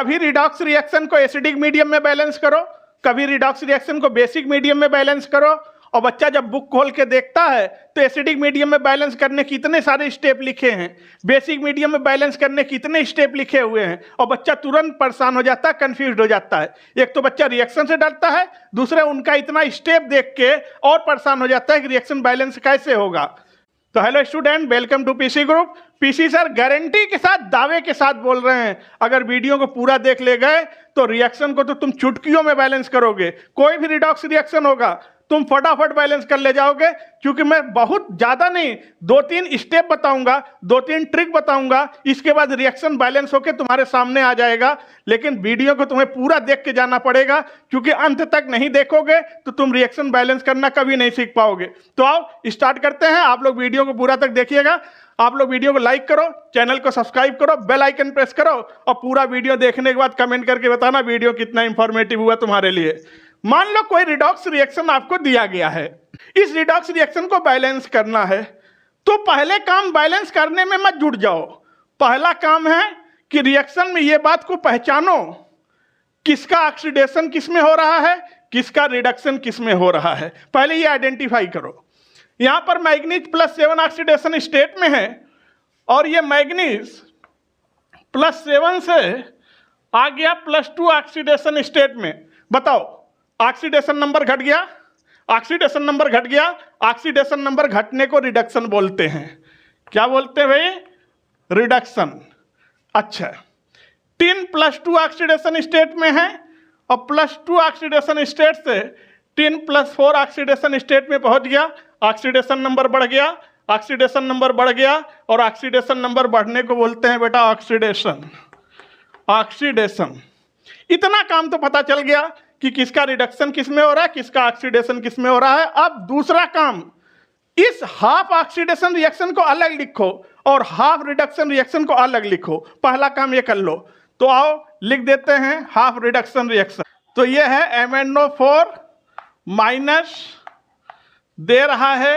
कभी redox reaction को acidic medium में बैलेंस करो, कभी रिडॉक्स रिएक्शन को बेसिक मीडियम में बैलेंस करो। और बच्चा जब बुक खोल के देखता है तो एसिडिक मीडियम में बैलेंस करने के इतने सारे स्टेप लिखे हैं, बेसिक मीडियम में बैलेंस करने के इतने स्टेप लिखे हुए हैं, और बच्चा तुरंत परेशान हो जाता है, कंफ्यूज हो जाता है। एक तो बच्चा रिएक्शन से डरता है, दूसरे उनका इतना स्टेप देख के और परेशान हो जाता है कि रिएक्शन बैलेंस कैसे होगा। तो hello student, welcome to PC group. PC sir guarantee के साथ, दावे के साथ बोल रहे हैं, अगर वीडियो को पूरा देख ले गए तो रिएक्शन को तो तुम चुटकियों में बैलेंस करोगे। कोई भी रिडॉक्स रिएक्शन होगा तुम फटाफट बैलेंस कर ले जाओगे, क्योंकि मैं बहुत ज़्यादा नहीं, 2-3 स्टेप बताऊंगा, 2-3 ट्रिक बताऊंगा, इसके बाद रिएक्शन बैलेंस होकर तुम्हारे सामने आ जाएगा। लेकिन वीडियो को तुम्हें पूरा देख के जाना पड़ेगा, क्योंकि अंत तक नहीं देखोगे तो तुम रिएक्शन बैलेंस करना कभी नहीं सीख पाओगे। तो आओ स्टार्ट करते हैं। आप लोग वीडियो को पूरा तक देखिएगा। आप लोग वीडियो को लाइक करो, चैनल को सब्सक्राइब करो, बेल आइकन प्रेस करो, और पूरा वीडियो देखने के बाद कमेंट करके बताना वीडियो कितना इंफॉर्मेटिव हुआ तुम्हारे लिए। मान लो कोई रिडॉक्स रिएक्शन आपको दिया गया है, इस रिडॉक्स रिएक्शन को बैलेंस करना है, तो पहले काम बैलेंस करने में मत जुट जाओ। पहला काम है कि रिएक्शन में ये बात को पहचानो, किसका ऑक्सीडेशन किस में हो रहा है, किसका रिडक्शन किस में हो रहा है, पहले ये आइडेंटिफाई करो। यहां पर मैग्नीज +7 ऑक्सीडेशन स्टेट में है, और ये मैग्नीज +7 से आ गया +2 ऑक्सीडेशन स्टेट में। बताओ, ऑक्सीडेशन नंबर घट गया, ऑक्सीडेशन नंबर घट गया। ऑक्सीडेशन नंबर घटने को रिडक्शन बोलते हैं। क्या बोलते हैं भाई? रिडक्शन। अच्छा, 3 +2 ऑक्सीडेशन स्टेट में है, और +2 ऑक्सीडेशन स्टेट से 3 +4 ऑक्सीडेशन स्टेट में पहुंच गया। ऑक्सीडेशन नंबर बढ़ गया, ऑक्सीडेशन नंबर बढ़ गया, और ऑक्सीडेशन नंबर बढ़ने को बोलते हैं बेटा ऑक्सीडेशन। ऑक्सीडेशन, इतना काम तो पता चल गया कि किसका रिडक्शन किस में हो रहा है, किसका ऑक्सीडेशन किस में हो रहा है। अब दूसरा काम, इस हाफ ऑक्सीडेशन रिएक्शन को अलग लिखो और हाफ रिडक्शन रिएक्शन को अलग लिखो। पहला काम ये कर लो। तो आओ लिख देते हैं हाफ रिडक्शन रिएक्शन। तो ये है MnO4 माइनस दे रहा है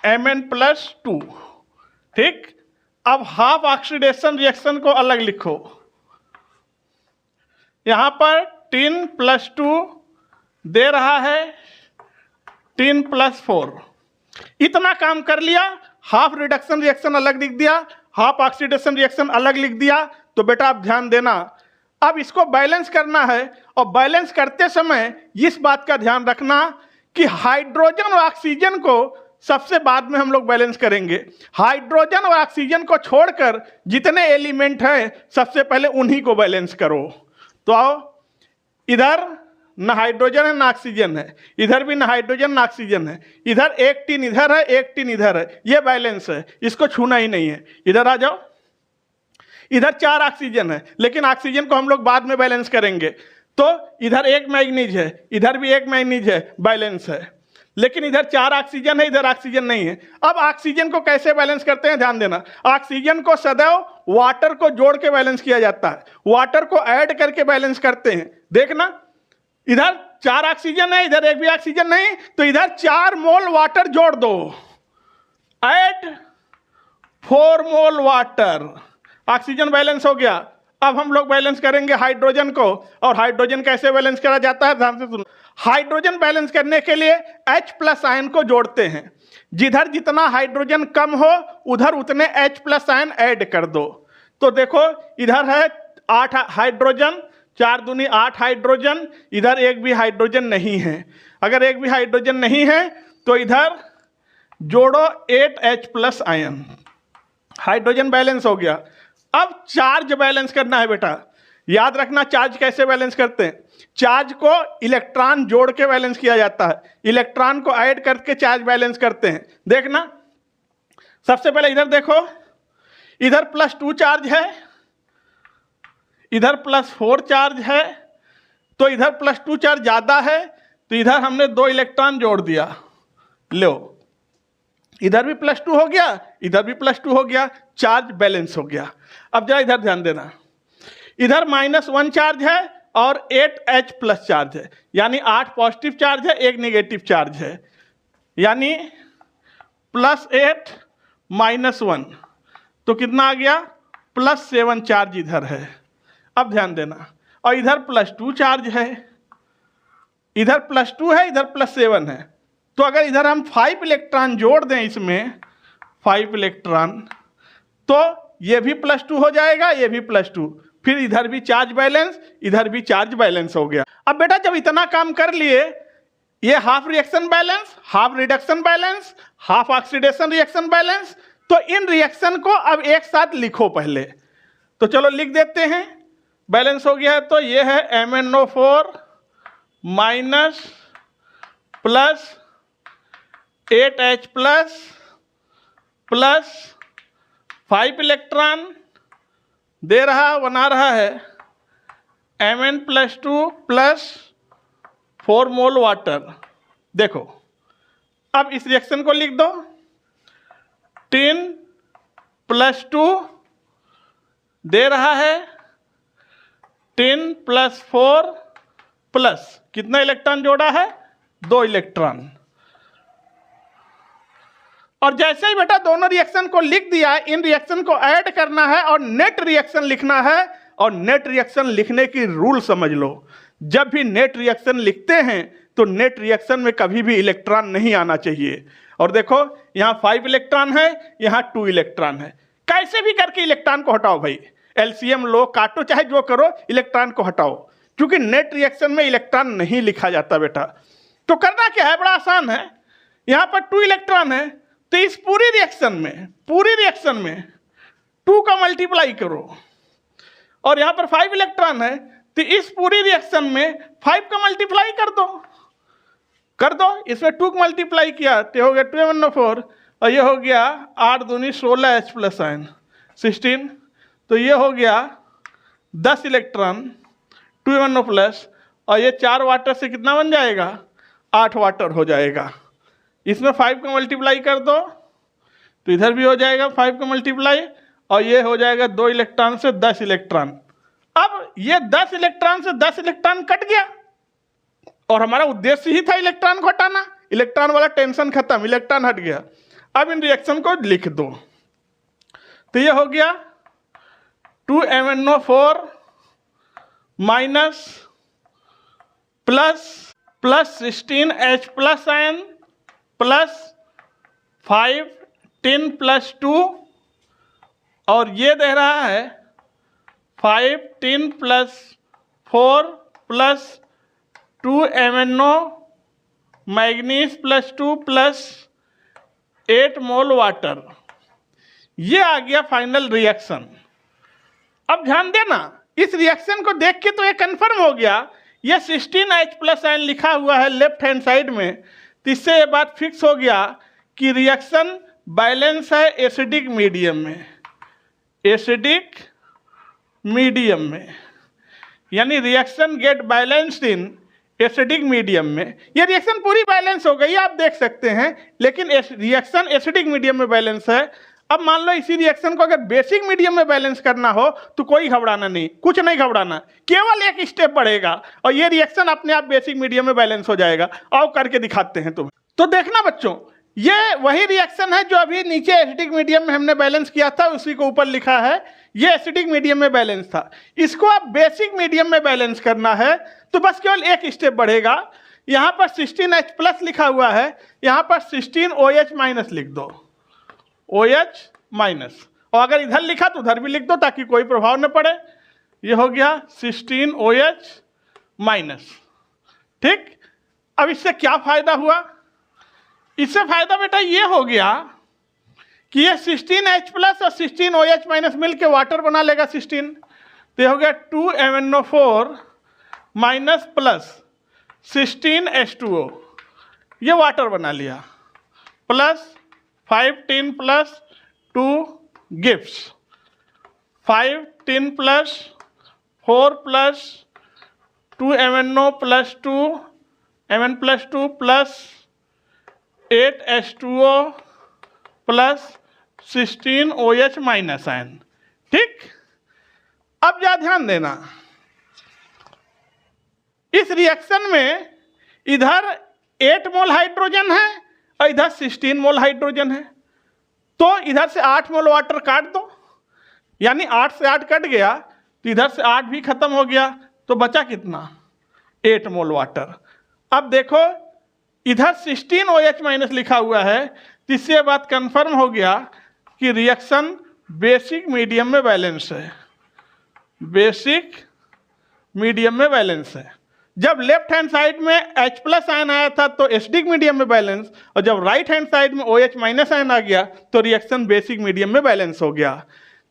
Mn+2। ठीक, अब हाफ ऑक्सीडेशन रिएक्शन को अलग लिखो। यहां पर 3 +2 दे रहा है 3 +4। इतना काम कर लिया, हाफ रिडक्शन रिएक्शन अलग लिख दिया, हाफ ऑक्सीडेशन रिएक्शन अलग लिख दिया। तो बेटा आप ध्यान देना, अब इसको बैलेंस करना है, और बैलेंस करते समय इस बात का ध्यान रखना कि हाइड्रोजन और ऑक्सीजन को सबसे बाद में हम लोग बैलेंस करेंगे। हाइड्रोजन और ऑक्सीजन को छोड़कर जितने एलिमेंट हैं सबसे पहले उन्हीं को बैलेंस करो। तो आओ, इधर न हाइड्रोजन है न ऑक्सीजन है, इधर भी न हाइड्रोजन न ऑक्सीजन है, इधर एक टीन इधर है, एक टीन इधर है, ये बैलेंस है, इसको छूना ही नहीं है। इधर आ जाओ, इधर 4 ऑक्सीजन है, लेकिन ऑक्सीजन को हम लोग बाद में बैलेंस करेंगे। तो इधर एक मैग्नीज है, इधर भी एक मैग्नीज है, बैलेंस है। लेकिन इधर 4 ऑक्सीजन है, इधर ऑक्सीजन नहीं है। अब ऑक्सीजन को कैसे बैलेंस करते हैं, ध्यान देना। ऑक्सीजन को सदैव वाटर को जोड़ के बैलेंस किया जाता है, वाटर को ऐड करके बैलेंस करते हैं। देखना, इधर 4 ऑक्सीजन है, इधर एक भी ऑक्सीजन नहीं, तो इधर 4 मोल वाटर जोड़ दो, ऐड 4 मोल वाटर, ऑक्सीजन बैलेंस हो गया। अब हम लोग बैलेंस करेंगे हाइड्रोजन को, और हाइड्रोजन कैसे बैलेंस करा जाता है, ध्यान से सुनो। हाइड्रोजन बैलेंस करने के लिए H+ आयन को जोड़ते हैं। जिधर जितना हाइड्रोजन कम हो उधर उतने H+ आयन ऐड कर दो। तो देखो, इधर है 8 हाइड्रोजन, 4 दूनी 8 हाइड्रोजन, इधर एक भी हाइड्रोजन नहीं है। अगर एक भी हाइड्रोजन नहीं है तो इधर जोड़ो 8 H+ आयन, हाइड्रोजन बैलेंस हो गया। अब चार्ज बैलेंस करना है बेटा। याद रखना, चार्ज कैसे बैलेंस करते हैं। चार्ज को इलेक्ट्रॉन जोड़ के बैलेंस किया जाता है, इलेक्ट्रॉन को ऐड करके चार्ज बैलेंस करते हैं। देखना, सबसे पहले इधर देखो, इधर +2 चार्ज है, इधर +4 चार्ज है, तो इधर +2 चार्ज ज्यादा है, तो इधर हमने 2 इलेक्ट्रॉन जोड़ दिया। लो, इधर भी +2 हो गया, इधर भी +2 हो गया, चार्ज बैलेंस हो गया। अब जरा इधर ध्यान देना, इधर -1 चार्ज है और 8 H+ चार्ज है, यानी 8 पॉजिटिव चार्ज है, 1 नेगेटिव चार्ज है, यानी +8 -1, तो कितना आ गया, +7 चार्ज इधर है। अब ध्यान देना, और इधर +2 चार्ज है, इधर +2 है, इधर +7 है। तो अगर इधर हम 5 इलेक्ट्रॉन जोड़ दें, इसमें 5 इलेक्ट्रॉन, तो ये भी +2 हो जाएगा, ये भी +2, फिर इधर भी चार्ज बैलेंस, इधर भी चार्ज बैलेंस हो गया। अब बेटा जब इतना काम कर लिए, ये half reaction balance, half reduction balance, half oxidation reaction balance, तो इन रिएक्शन को अब एक साथ लिखो पहले। तो चलो लिख देते हैं, बैलेंस हो गया है। तो ये है MnO4 minus plus 8H plus 5 electron दे रहा, बना रहा है Mn+2 प्लस 4 मोल वाटर। देखो अब इस रिएक्शन को लिख दो, 10+2 दे रहा है 10 + 4 प्लस कितना इलेक्ट्रॉन जोड़ा है, 2 इलेक्ट्रॉन। और जैसे ही बेटा दोनों रिएक्शन को लिख दिया, इन रिएक्शन को ऐड करना है और नेट रिएक्शन लिखना है। और नेट रिएक्शन लिखने की रूल समझ लो, जब भी नेट रिएक्शन लिखते हैं तो नेट रिएक्शन में कभी भी इलेक्ट्रॉन नहीं आना चाहिए। और देखो यहाँ 5 इलेक्ट्रॉन है, यहाँ 2 इलेक्ट्रॉन है, कैसे भी करके इलेक्ट्रॉन को हटाओ भाई, एलसीएम लो, काटो, चाहे जो करो, इलेक्ट्रॉन को हटाओ, क्योंकि नेट रिएक्शन में इलेक्ट्रॉन नहीं लिखा जाता बेटा। तो करना क्या है, बड़ा आसान है। यहाँ पर 2 इलेक्ट्रॉन है, तो इस पूरी रिएक्शन में 2 का मल्टीप्लाई करो, और यहाँ पर 5 इलेक्ट्रॉन है, तो इस पूरी रिएक्शन में 5 का मल्टीप्लाई कर दो। इसमें 2 का मल्टीप्लाई किया तो हो गया 2MnO4, और ये हो गया 8 दूनी 16 H + आयन 16, तो ये हो गया 10 इलेक्ट्रॉन 2MnO+, और ये 4 वाटर से कितना बन जाएगा, 8 वाटर हो जाएगा। इसमें 5 का मल्टीप्लाई कर दो, तो इधर भी हो जाएगा 5 का मल्टीप्लाई, और ये हो जाएगा 2 इलेक्ट्रॉन से 10 इलेक्ट्रॉन। अब ये 10 इलेक्ट्रॉन से 10 इलेक्ट्रॉन कट गया, और हमारा उद्देश्य ही था इलेक्ट्रॉन को हटाना, इलेक्ट्रॉन वाला टेंशन खत्म, इलेक्ट्रॉन हट गया। अब इन रिएक्शन को लिख दो, तो ये हो गया 2MnO4 minus plus 16H + ion plus 5 10 + 2, और ये दे रहा है 5 10 + 4 प्लस 2 MnO मैग्नीज +2 प्लस 8 मोल वाटर। ये आ गया फाइनल रिएक्शन। अब ध्यान देना, इस रिएक्शन को देख के तो ये कंफर्म हो गया, ये 16H + आयन लिखा हुआ है लेफ्ट हैंड साइड में, तो इससे ये बात फिक्स हो गया कि रिएक्शन बैलेंस है एसिडिक मीडियम में, यानी reaction get balanced in acidic medium में। ये रिएक्शन पूरी बैलेंस हो गई, आप देख सकते हैं, लेकिन रिएक्शन एसिडिक मीडियम में बैलेंस है। अब मान लो इसी रिएक्शन को अगर बेसिक मीडियम में बैलेंस करना हो तो कोई घबराना नहीं, कुछ नहीं घबराना, केवल एक स्टेप बढ़ेगा और ये रिएक्शन अपने आप बेसिक मीडियम में बैलेंस हो जाएगा। आओ करके दिखाते हैं तुम्हें। तो देखना बच्चों, ये वही रिएक्शन है जो अभी नीचे एसिडिक मीडियम में हमने बैलेंस किया था, उसी को ऊपर लिखा है, ये एसिडिक मीडियम में बैलेंस था। इसको अब बेसिक मीडियम में बैलेंस करना है तो बस केवल एक स्टेप बढ़ेगा। यहाँ पर 16H+ लिखा हुआ है, यहाँ पर 16OH- लिख दो, OH-, और अगर इधर लिखा तो उधर भी लिख दो ताकि कोई प्रभाव न पड़े। ये हो गया 16OH-। ठीक, अब इससे क्या फायदा हुआ? इससे फायदा बेटा ये हो गया कि ये 16H+ और 16OH- मिल के वाटर बना लेगा 16, तो ये हो गया 2MnO4 प्लस 16H2O, ये वाटर बना लिया, plus 5 10 + 2 gives 5 10 + 4 + 2 MnO + 2 Mn+2 plus 8H2O plus 16OH- ion. ठीक, अब जा ध्यान देना, इस रिएक्शन में इधर 8 मोल हाइड्रोजन है और इधर 16 मोल हाइड्रोजन है, तो इधर से 8 मोल वाटर काट दो, यानी 8 से 8 कट गया, तो इधर से 8 भी खत्म हो गया, तो बचा कितना, 8 मोल वाटर। अब देखो इधर 16 OH माइनस लिखा हुआ है, तो इससे बात कंफर्म हो गया कि रिएक्शन बेसिक मीडियम में बैलेंस है, बेसिक मीडियम में बैलेंस है। जब लेफ्ट हैंड साइड में H प्लस आयन आया था तो एसिडिक मीडियम में बैलेंस, और जब राइट हैंड साइड में OH माइनस आयन आ गया तो रिएक्शन बेसिक मीडियम में बैलेंस हो गया।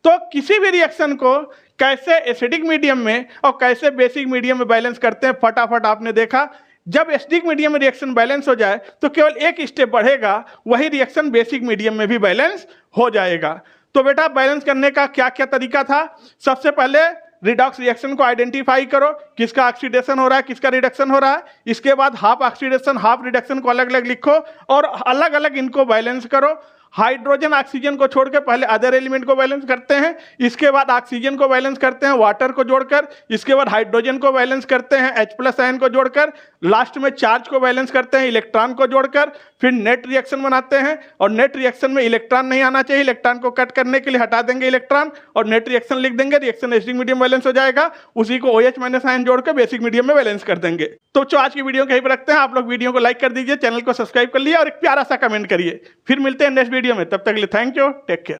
तो किसी भी रिएक्शन को कैसे एसिडिक मीडियम में और कैसे बेसिक मीडियम में बैलेंस करते हैं, फटाफट आपने देखा। जब एसिडिक मीडियम में रिएक्शन बैलेंस हो जाए तो केवल एक स्टेप बढ़ेगा, वही रिएक्शन बेसिक मीडियम में भी बैलेंस हो जाएगा। तो बेटा बैलेंस करने का क्या क्या तरीका था, सबसे पहले रिडॉक्स रिएक्शन को आइडेंटिफाई करो, किसका ऑक्सीडेशन हो रहा है, किसका रिडक्शन हो रहा है। इसके बाद हाफ ऑक्सीडेशन हाफ रिडक्शन को अलग अलग लिखो और अलग अलग इनको बैलेंस करो। हाइड्रोजन ऑक्सीजन को छोड़कर पहले अदर एलिमेंट को बैलेंस करते हैं, इसके बाद ऑक्सीजन को बैलेंस करते हैं वाटर को जोड़कर, इसके बाद हाइड्रोजन को बैलेंस करते हैं H प्लस आयन को जोड़कर, लास्ट में चार्ज को बैलेंस करते हैं इलेक्ट्रॉन को जोड़कर, फिर नेट रिएक्शन बनाते हैं। और नेट रिएक्शन में इलेक्ट्रॉन नहीं आना चाहिए, इलेक्ट्रॉन को कट करने के लिए हटा देंगे इलेक्ट्रॉन और नेट रिएक्शन लिख देंगे, रिएक्शन एसिडिक मीडियम बैलेंस हो जाएगा। उसी को OH माइनस आयन जोड़कर बेसिक मीडियम में बैलेंस कर देंगे। तो आज की वीडियो कहीं पर रखते हैं, आप लोग वीडियो को लाइक कर दीजिए, चैनल को सब्सक्राइब कर लिया और एक प्यारा सा कमेंट करिए। फिर मिलते हैं नेक्स्ट वीडियो में, तब तक के लिए थैंक यू, टेक केयर।